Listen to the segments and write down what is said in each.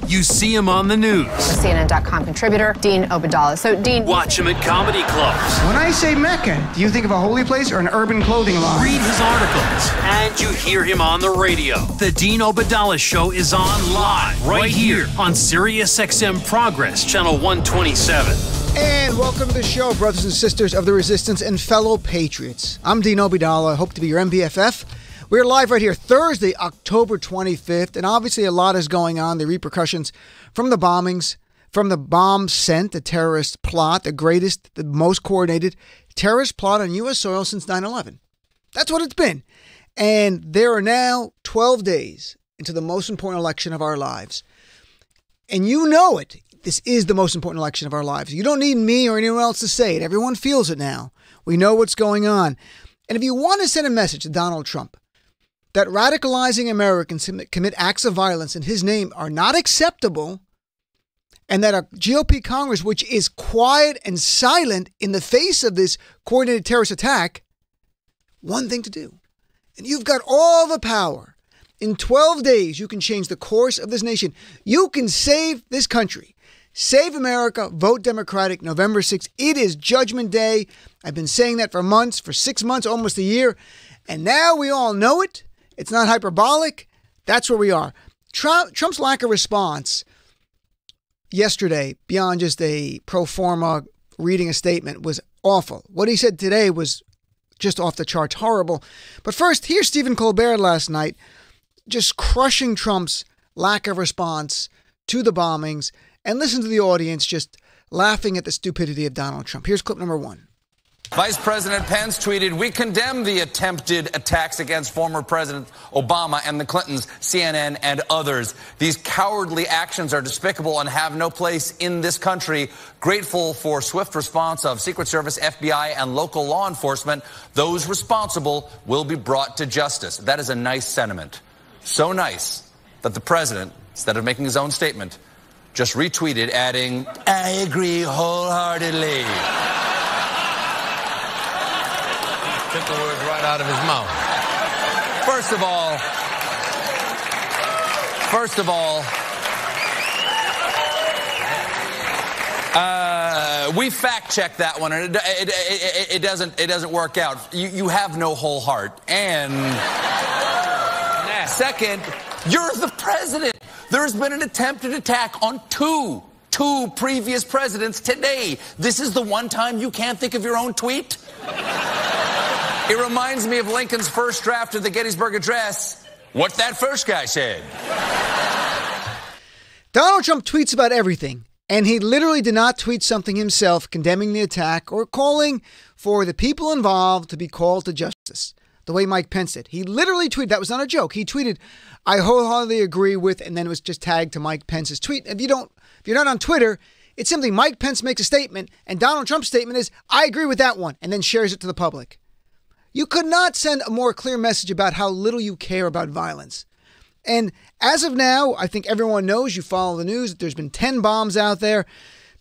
You see him on the news. CNN.com contributor, Dean Obeidallah. So, Dean... Watch him at comedy clubs. When I say Mecca, do you think of a holy place or an urban clothing line? Read his articles. And you hear him on the radio. The Dean Obeidallah Show is on live right here on SiriusXM Progress, Channel 127. And welcome to the show, brothers and sisters of the resistance and fellow patriots. I'm Dean Obeidallah. I hope to be your MBFF. We're live right here Thursday, October 25th, and obviously a lot is going on. The repercussions from the bombings, from the bomb sent, the terrorist plot, the greatest, the most coordinated terrorist plot on U.S. soil since 9/11. That's what it's been. And there are now 12 days into the most important election of our lives. And you know it. This is the most important election of our lives. You don't need me or anyone else to say it. Everyone feels it now. We know what's going on. And if you want to send a message to Donald Trump, that radicalizing Americans commit acts of violence in his name are not acceptable, and that our GOP Congress, which is quiet and silent in the face of this coordinated terrorist attack, one thing to do. And you've got all the power. In 12 days, you can change the course of this nation. You can save this country. Save America. Vote Democratic November 6th. It is Judgment Day. I've been saying that for months, for 6 months, almost a year. And now we all know it. It's not hyperbolic. That's where we are. Trump's lack of response yesterday, beyond just a pro forma reading a statement, was awful. What he said today was just off the charts, horrible. But first, here's Stephen Colbert last night, just crushing Trump's lack of response to the bombings, and listen to the audience just laughing at the stupidity of Donald Trump. Here's clip number one. Vice President Pence tweeted, "We condemn the attempted attacks against former President Obama and the Clintons, CNN, and others. These cowardly actions are despicable and have no place in this country. Grateful for swift response of Secret Service, FBI, and local law enforcement. Those responsible will be brought to justice." That is a nice sentiment. So nice that the president, instead of making his own statement, just retweeted, adding, "I agree wholeheartedly." Took the words right out of his mouth. First of all, we fact-checked that one, and it doesn't work out. You have no whole heart. And second, you're the president. There's been an attempted attack on two previous presidents today. This is the one time you can't think of your own tweet? It reminds me of Lincoln's first draft of the Gettysburg Address. What that first guy said. Donald Trump tweets about everything, and he literally did not tweet something himself condemning the attack or calling for the people involved to be called to justice, the way Mike Pence did. He literally tweeted, that was not a joke. He tweeted, "I wholeheartedly agree with," and then it was just tagged to Mike Pence's tweet. If you're not on Twitter, it's simply Mike Pence makes a statement, and Donald Trump's statement is, "I agree with that one," and then shares it to the public. You could not send a more clear message about how little you care about violence. And as of now, I think everyone knows, you follow the news, that there's been 10 bombs out there.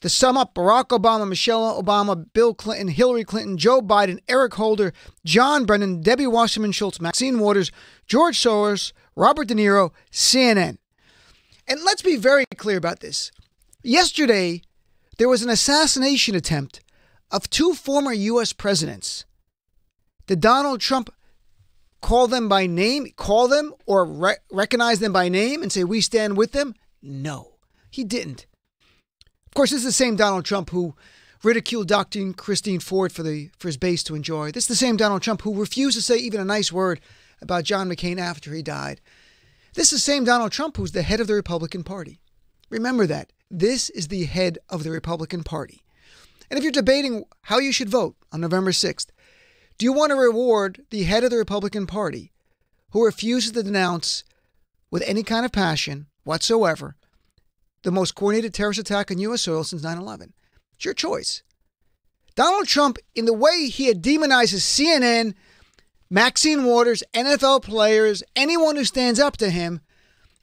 To sum up, Barack Obama, Michelle Obama, Bill Clinton, Hillary Clinton, Joe Biden, Eric Holder, John Brennan, Debbie Wasserman Schultz, Maxine Waters, George Soros, Robert De Niro, CNN. And let's be very clear about this. Yesterday, there was an assassination attempt of two former U.S. presidents. Did Donald Trump call them by name, or recognize them by name and say, "We stand with them"? No, he didn't. Of course, this is the same Donald Trump who ridiculed Dr. Christine Ford for his base to enjoy. This is the same Donald Trump who refused to say even a nice word about John McCain after he died. This is the same Donald Trump who's the head of the Republican Party. Remember that. This is the head of the Republican Party. And if you're debating how you should vote on November 6th, do you want to reward the head of the Republican Party who refuses to denounce with any kind of passion whatsoever the most coordinated terrorist attack on U.S. soil since 9/11? It's your choice. Donald Trump, in the way he had demonizes CNN, Maxine Waters, NFL players, anyone who stands up to him,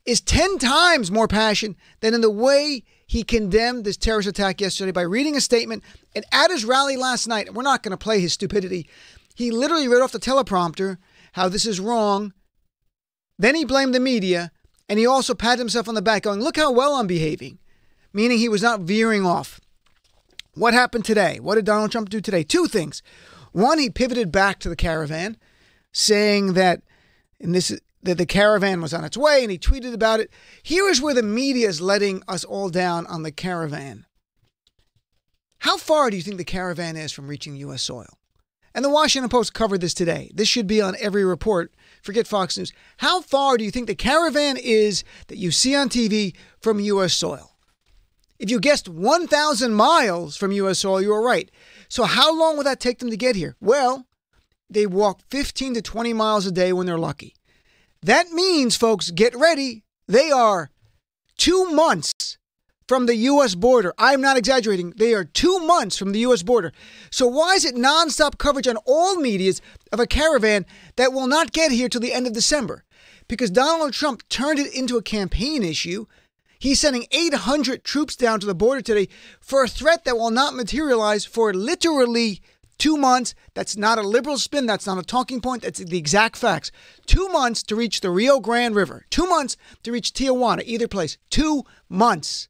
is 10 times more passionate than in the way he condemned this terrorist attack yesterday by reading a statement. And at his rally last night, and we're not going to play his stupidity, he literally read off the teleprompter how this is wrong. Then he blamed the media. And he also patted himself on the back going, look how well I'm behaving, meaning he was not veering off. What happened today? What did Donald Trump do today? Two things. One, he pivoted back to the caravan, saying that that the caravan was on its way, and he tweeted about it. Here is where the media is letting us all down on the caravan. How far do you think the caravan is from reaching U.S. soil? And the Washington Post covered this today. This should be on every report. Forget Fox News. How far do you think the caravan is that you see on TV from U.S. soil? If you guessed 1,000 miles from U.S. soil, you were right. So how long will that take them to get here? Well, they walk 15 to 20 miles a day when they're lucky. That means, folks, get ready. They are 2 months from the U.S. border. I'm not exaggerating. They are 2 months from the U.S. border. So why is it nonstop coverage on all medias of a caravan that will not get here till the end of December? Because Donald Trump turned it into a campaign issue. He's sending 800 troops down to the border today for a threat that will not materialize for literally 2 months. That's not a liberal spin. That's not a talking point. That's the exact facts. 2 months to reach the Rio Grande River. 2 months to reach Tijuana, either place. 2 months.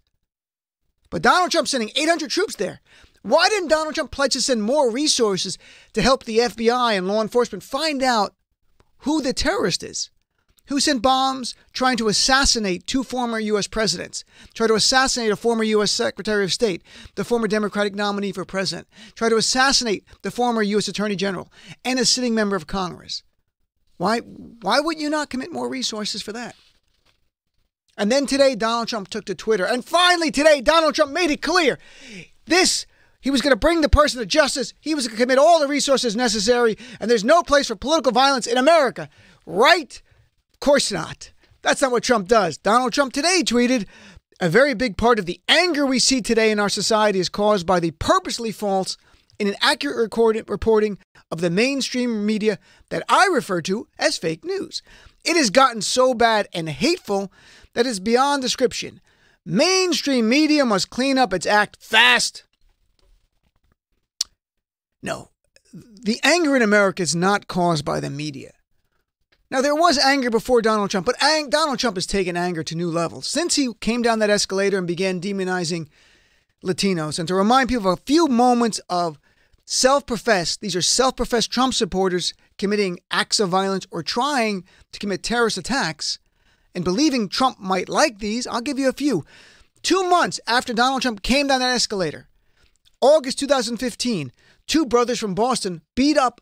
But Donald Trump's sending 800 troops there. Why didn't Donald Trump pledge to send more resources to help the FBI and law enforcement find out who the terrorist is? Who sent bombs trying to assassinate 2 former U.S. presidents, try to assassinate a former U.S. Secretary of State, the former Democratic nominee for president, try to assassinate the former U.S. Attorney General, and a sitting member of Congress? Why would you not commit more resources for that? And then today, Donald Trump took to Twitter. And finally today, Donald Trump made it clear. He was going to bring the person to justice. He was going to commit all the resources necessary. And there's no place for political violence in America. Right? Of course not. That's not what Trump does. Donald Trump today tweeted, a very big part of the anger we see today in our society is caused by the purposely false and inaccurate reporting of the mainstream media that I refer to as fake news. It has gotten so bad and hateful that is beyond description. Mainstream media must clean up its act fast. No, the anger in America is not caused by the media. Now, there was anger before Donald Trump, but Donald Trump has taken anger to new levels since he came down that escalator and began demonizing Latinos. And to remind people of a few moments of these are self-professed Trump supporters committing acts of violence or trying to commit terrorist attacks and believing Trump might like these, I'll give you a few. 2 months after Donald Trump came down that escalator, August 2015, 2 brothers from Boston beat up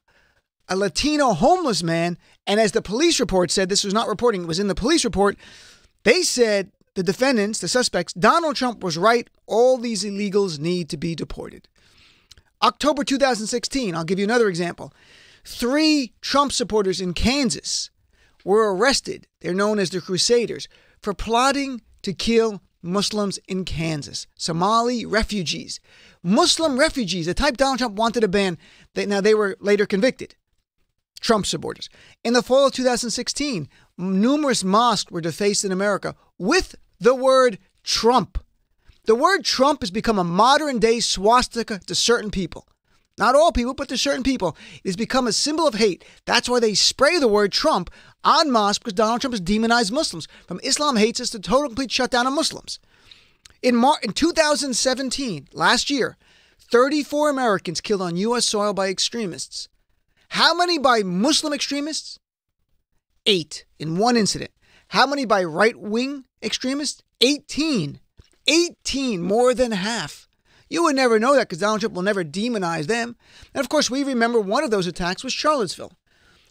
a Latino homeless man. And as the police report said, this was not reporting, it was in the police report, they said, the defendants, the suspects, Donald Trump was right. All these illegals need to be deported. October 2016, I'll give you another example. 3 Trump supporters in Kansas were arrested. They're known as the Crusaders for plotting to kill Muslims in Kansas. Somali refugees. Muslim refugees, the type Donald Trump wanted to ban. They were later convicted. Trump supporters. In the fall of 2016, numerous mosques were defaced in America with the word Trump. The word Trump has become a modern-day swastika to certain people. Not all people, but to certain people. It has become a symbol of hate. That's why they spray the word Trump on mosques, because Donald Trump has demonized Muslims. From Islam hates us to total complete shutdown of Muslims. In 2017, last year, 34 Americans killed on U.S. soil by extremists. How many by Muslim extremists? 8 in one incident. How many by right-wing extremists? 18. 18, more than half. You would never know that because Donald Trump will never demonize them. And of course, we remember one of those attacks was Charlottesville,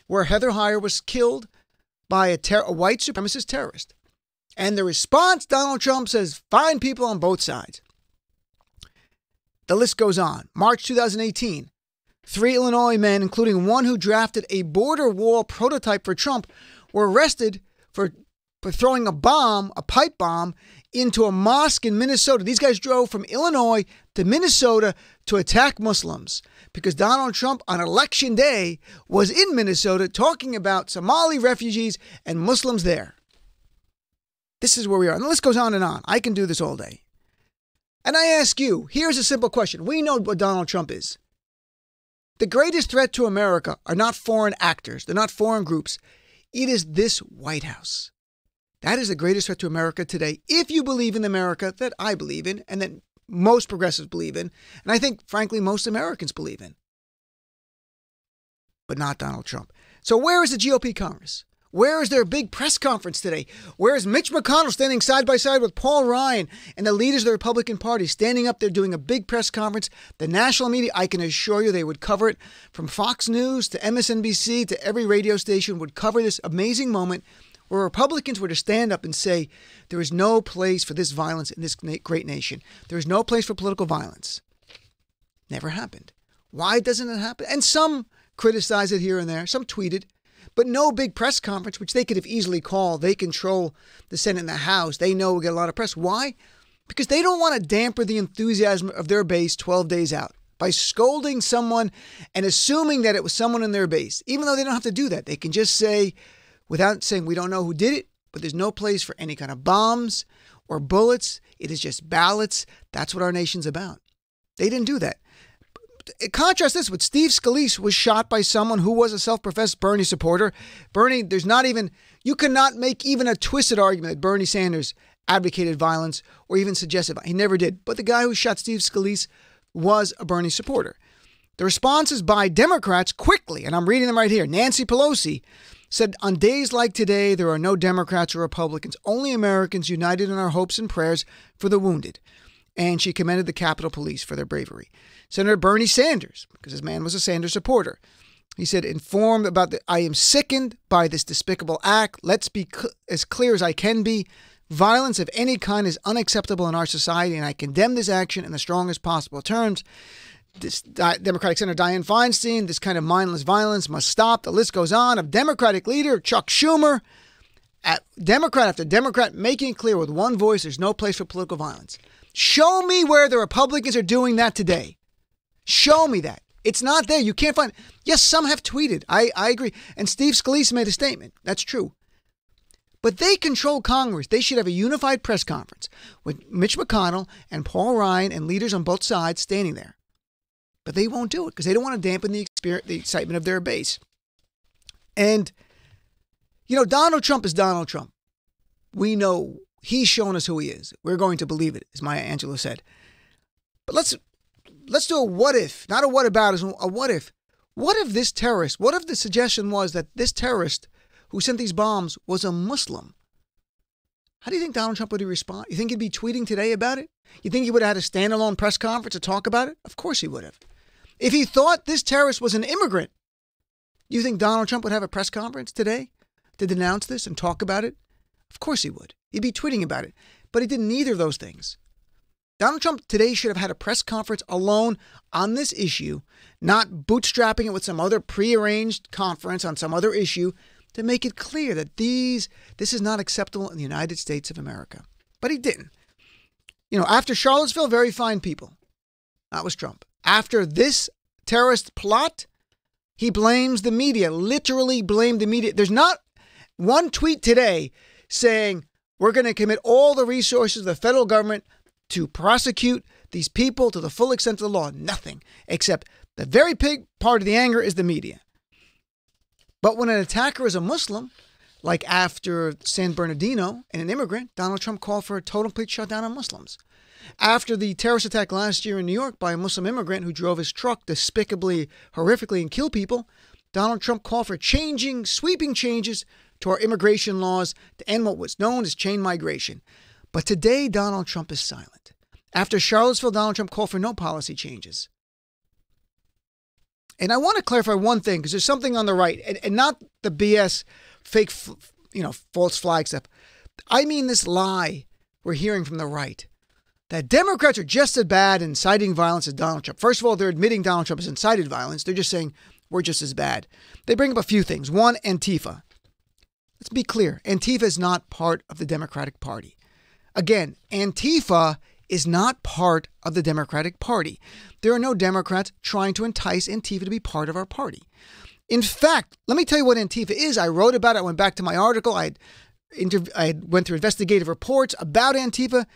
where Heather Heyer was killed by a white supremacist terrorist. And the response, Donald Trump says, find people on both sides. The list goes on. March 2018, 3 Illinois men, including one who drafted a border wall prototype for Trump, were arrested for throwing a pipe bomb, into a mosque in Minnesota. These guys drove from Illinois to Minnesota to attack Muslims because Donald Trump on election day was in Minnesota talking about Somali refugees and Muslims there. This is where we are. And the list goes on and on. I can do this all day. And I ask you, here's a simple question. We know what Donald Trump is. The greatest threat to America are not foreign actors. They're not foreign groups. It is this White House. That is the greatest threat to America today, if you believe in the America that I believe in and that most progressives believe in, and I think, frankly, most Americans believe in. But not Donald Trump. So where is the GOP Congress? Where is their big press conference today? Where is Mitch McConnell standing side by side with Paul Ryan and the leaders of the Republican Party standing up there doing a big press conference? The national media, I can assure you they would cover it from Fox News to MSNBC to every radio station would cover this amazing moment where Republicans were to stand up and say, there is no place for this violence in this great nation. There is no place for political violence. Never happened. Why doesn't it happen? And some criticize it here and there. Some tweeted. But no big press conference, which they could have easily called. They control the Senate and the House. They know we'll get a lot of press. Why? Because they don't want to dampen the enthusiasm of their base 12 days out by scolding someone and assuming that it was someone in their base. Even though they don't have to do that. They can just say, without saying we don't know who did it, but there's no place for any kind of bombs or bullets. It is just ballots. That's what our nation's about. They didn't do that. Contrast this with Steve Scalise was shot by someone who was a self-professed Bernie supporter. Bernie, you cannot make even a twisted argument that Bernie Sanders advocated violence or even suggested violence. He never did. But the guy who shot Steve Scalise was a Bernie supporter. The responses by Democrats quickly, and I'm reading them right here. Nancy Pelosi said, on days like today, there are no Democrats or Republicans, only Americans united in our hopes and prayers for the wounded. And she commended the Capitol Police for their bravery. Senator Bernie Sanders, because this man was a Sanders supporter, he said, informed about I am sickened by this despicable act. Let's be as clear as I can be. Violence of any kind is unacceptable in our society, and I condemn this action in the strongest possible terms. This Democratic Senator Dianne Feinstein, this kind of mindless violence must stop. The list goes on of Democratic leader Chuck Schumer, Democrat after Democrat, making it clear with one voice there's no place for political violence. Show me where the Republicans are doing that today. Show me that. It's not there. You can't find it. Yes, some have tweeted. I agree. And Steve Scalise made a statement. That's true. But they control Congress. They should have a unified press conference with Mitch McConnell and Paul Ryan and leaders on both sides standing there. But they won't do it because they don't want to dampen the excitement of their base. And, Donald Trump is Donald Trump. We know he's shown us who he is. We're going to believe it, as Maya Angelou said. But let's do a what if, not a what about, a what if. What if this terrorist, what if the suggestion was that this terrorist who sent these bombs was a Muslim? How do you think Donald Trump would respond? You think he'd be tweeting today about it? You think he would have had a standalone press conference to talk about it? Of course he would have. If he thought this terrorist was an immigrant, you think Donald Trump would have a press conference today to denounce this and talk about it? Of course he would. He'd be tweeting about it. But he did neither of those things. Donald Trump today should have had a press conference alone on this issue, not bootstrapping it with some other prearranged conference on some other issue to make it clear that this is not acceptable in the United States of America. But he didn't. After Charlottesville, very fine people. That was Trump. After this terrorist plot, he blames the media, literally blamed the media. There's not one tweet today saying we're going to commit all the resources of the federal government to prosecute these people to the full extent of the law. Nothing, except the very big part of the anger is the media. But when an attacker is a Muslim, like after San Bernardino and an immigrant, Donald Trump called for a total complete shutdown on Muslims. After the terrorist attack last year in New York by a Muslim immigrant who drove his truck despicably, horrifically, and killed people, Donald Trump called for sweeping changes to our immigration laws to end what was known as chain migration. But today, Donald Trump is silent. After Charlottesville, Donald Trump called for no policy changes. And I want to clarify one thing, because there's something on the right, and not the BS, fake, false flag stuff. I mean this lie we're hearing from the right, that Democrats are just as bad in inciting violence as Donald Trump. First of all, they're admitting Donald Trump has incited violence. They're just saying we're just as bad. They bring up a few things. One, Antifa. Let's be clear. Antifa is not part of the Democratic Party. Again, Antifa is not part of the Democratic Party. There are no Democrats trying to entice Antifa to be part of our party. In fact, let me tell you what Antifa is. I wrote about it. I went back to my article. I went through investigative reports about Antifa.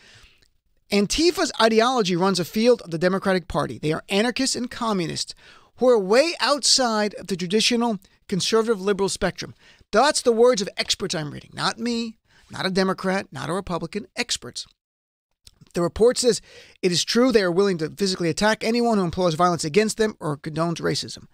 Antifa's ideology runs afield of the Democratic Party. They are anarchists and communists who are way outside of the traditional conservative liberal spectrum. That's the words of experts I'm reading. Not me, not a Democrat, not a Republican, experts. The report says it is true they are willing to physically attack anyone who employs violence against them or condones racism.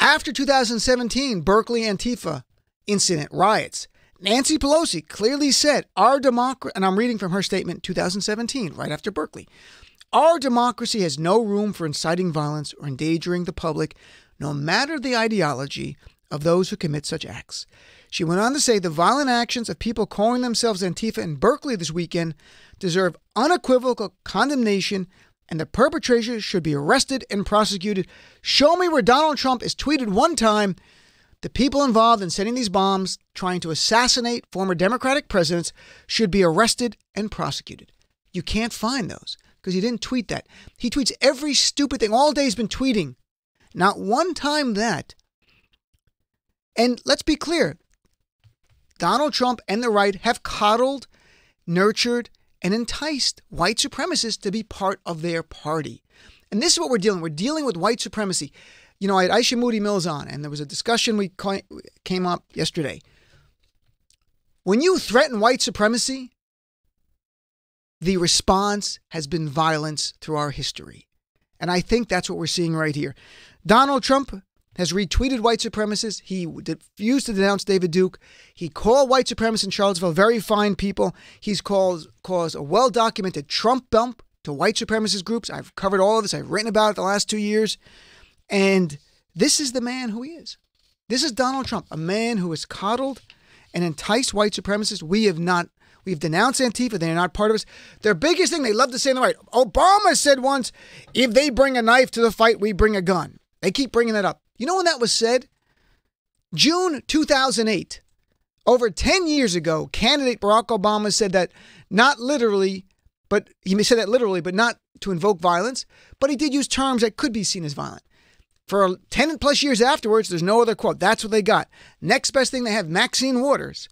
After 2017 Berkeley Antifa incident riots, Nancy Pelosi clearly said, our democracy, and I'm reading from her statement 2017, right after Berkeley, our democracy has no room for inciting violence or endangering the public, no matter the ideology of those who commit such acts. She went on to say the violent actions of people calling themselves Antifa in Berkeley this weekend deserve unequivocal condemnation, and the perpetrators should be arrested and prosecuted. Show me where Donald Trump has tweeted one time the people involved in sending these bombs, trying to assassinate former Democratic presidents, should be arrested and prosecuted. You can't find those because he didn't tweet that. He tweets every stupid thing. All day he's been tweeting. Not one time that. And let's be clear. Donald Trump and the right have coddled, nurtured, and enticed white supremacists to be part of their party. And this is what we're dealing with. We're dealing with white supremacy. You know, I had Aisha Moody Mills on, and there was a discussion we came up yesterday. When you threaten white supremacy, the response has been violence through our history. And I think that's what we're seeing right here. Donald Trump has retweeted white supremacists. He refused to denounce David Duke. He called white supremacists in Charlottesville very fine people. He's caused a well-documented Trump bump to white supremacist groups. I've covered all of this. I've written about it the last 2 years. And this is the man who he is. This is Donald Trump, a man who has coddled and enticed white supremacists. We've denounced Antifa. They're not part of us. Their biggest thing, they love to say on the right, Obama said once, if they bring a knife to the fight, we bring a gun. They keep bringing that up. You know when that was said? June 2008. Over 10 years ago, candidate Barack Obama said that not literally, but he said that literally, but not to invoke violence. But he did use terms that could be seen as violent. For 10 plus years afterwards, there's no other quote. That's what they got. Next best thing they have, Maxine Waters,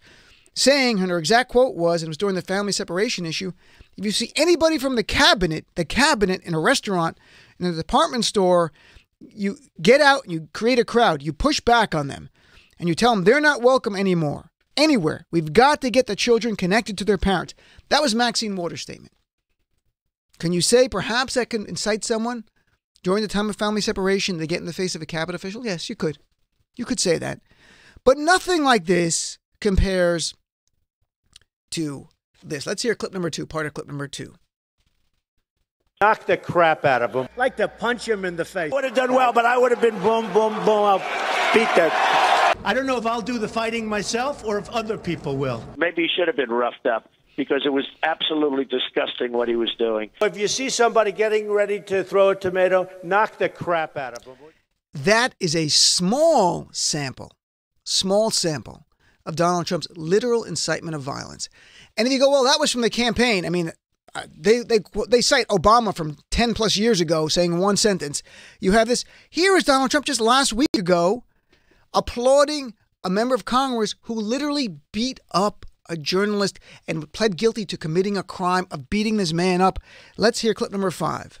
saying, and her exact quote was, and it was during the family separation issue, if you see anybody from the cabinet in a restaurant, in a department store, you get out and you create a crowd. You push back on them and you tell them they're not welcome anymore, anywhere. We've got to get the children connected to their parents. That was Maxine Waters' statement. Can you say perhaps that can incite someone during the time of family separation to get in the face of a cabinet official? Yes, you could. You could say that. But nothing like this compares to this. Let's hear clip number 2, part of clip number 2. Knock the crap out of him. Like to punch him in the face. Would have done well, but I would have been boom, boom, boom. I'll beat that. I don't know if I'll do the fighting myself or if other people will. Maybe he should have been roughed up because it was absolutely disgusting what he was doing. If you see somebody getting ready to throw a tomato, knock the crap out of him. That is a small sample of Donald Trump's literal incitement of violence. And if you go, well, that was from the campaign. I mean, they cite Obama from 10 plus years ago saying one sentence. You have this. Here is Donald Trump just last week ago applauding a member of Congress who literally beat up a journalist and pled guilty to committing a crime of beating this man up. Let's hear clip number 5.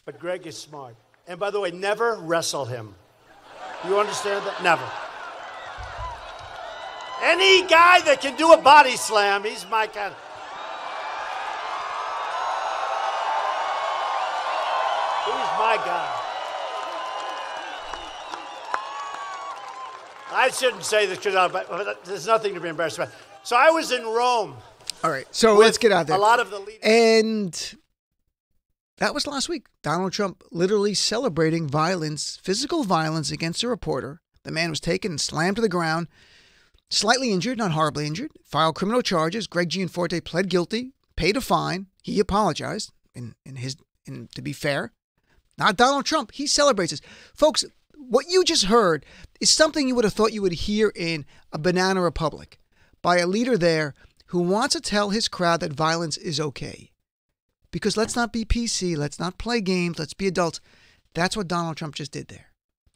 But Greg is smart. And by the way, never wrestle him. You understand that? Never. Any guy that can do a body slam, he's my kind of... He's my guy. I shouldn't say this because there's nothing to be embarrassed about. So I was in Rome. All right, so let's get out there. A lot of the leaders. And that was last week. Donald Trump literally celebrating violence, physical violence against a reporter. The man was taken and slammed to the ground, slightly injured, not horribly injured, filed criminal charges. Greg Gianforte pled guilty, paid a fine. He apologized, to be fair. Not Donald Trump. He celebrates this. Folks, what you just heard is something you would have thought you would hear in a banana republic by a leader there who wants to tell his crowd that violence is okay. Because let's not be PC, let's not play games, let's be adults. That's what Donald Trump just did there.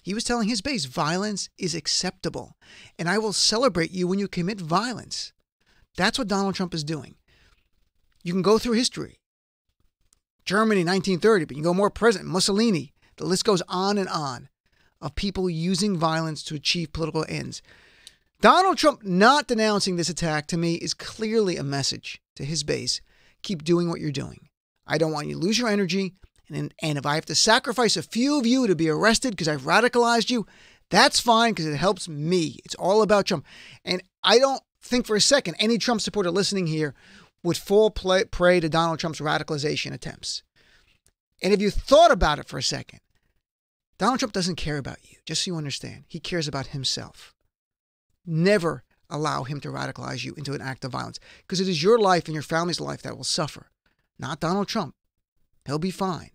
He was telling his base, violence is acceptable, and I will celebrate you when you commit violence. That's what Donald Trump is doing. You can go through history. Germany, 1930, but you can go more present, Mussolini. The list goes on and on of people using violence to achieve political ends. Donald Trump not denouncing this attack to me is clearly a message to his base. Keep doing what you're doing. I don't want you to lose your energy. And if I have to sacrifice a few of you to be arrested because I've radicalized you, that's fine because it helps me. It's all about Trump. And I don't think for a second any Trump supporter listening here would fall prey to Donald Trump's radicalization attempts. And if you thought about it for a second, Donald Trump doesn't care about you, just so you understand. He cares about himself. Never allow him to radicalize you into an act of violence because it is your life and your family's life that will suffer, not Donald Trump. He'll be fine.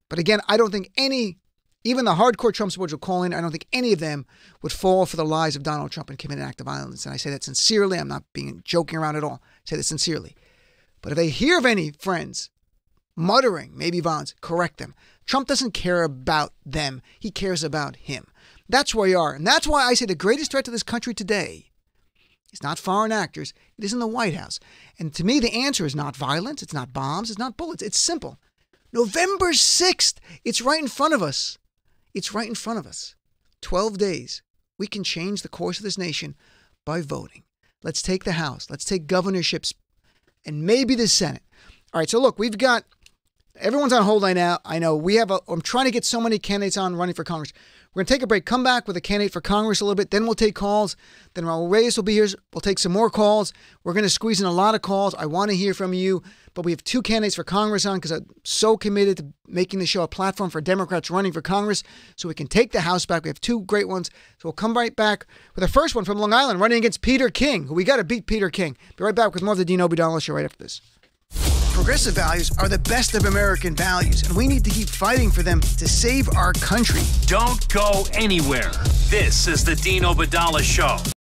But again, I don't think even the hardcore Trump supporters will call in. I don't think any of them would fall for the lies of Donald Trump and commit an act of violence. And I say that sincerely. I'm not joking around at all. I say that sincerely. But if they hear of any friends muttering, maybe violence, correct them. Trump doesn't care about them. He cares about him. That's where you are. And that's why I say the greatest threat to this country today is not foreign actors. It is in the White House. And to me, the answer is not violence. It's not bombs. It's not bullets. It's simple. November 6th. It's right in front of us. It's right in front of us. 12 days. We can change the course of this nation by voting. Let's take the House. Let's take governorships and maybe the Senate. All right, so look, everyone's on hold right now. I know I'm trying to get so many candidates on running for Congress. We're going to take a break, come back with a candidate for Congress a little bit, then we'll take calls. Then Raul Reyes will be here. We'll take some more calls. We're going to squeeze in a lot of calls. I want to hear from you, but we have 2 candidates for Congress on because I'm so committed to making the show a platform for Democrats running for Congress so we can take the House back. We have 2 great ones. So we'll come right back with the first one from Long Island running against Peter King, who we got to beat Peter King. Be right back with more of the Dean Obeidallah Show right after this. Progressive values are the best of American values, and we need to keep fighting for them to save our country. Don't go anywhere. This is the Dean Obeidallah Show.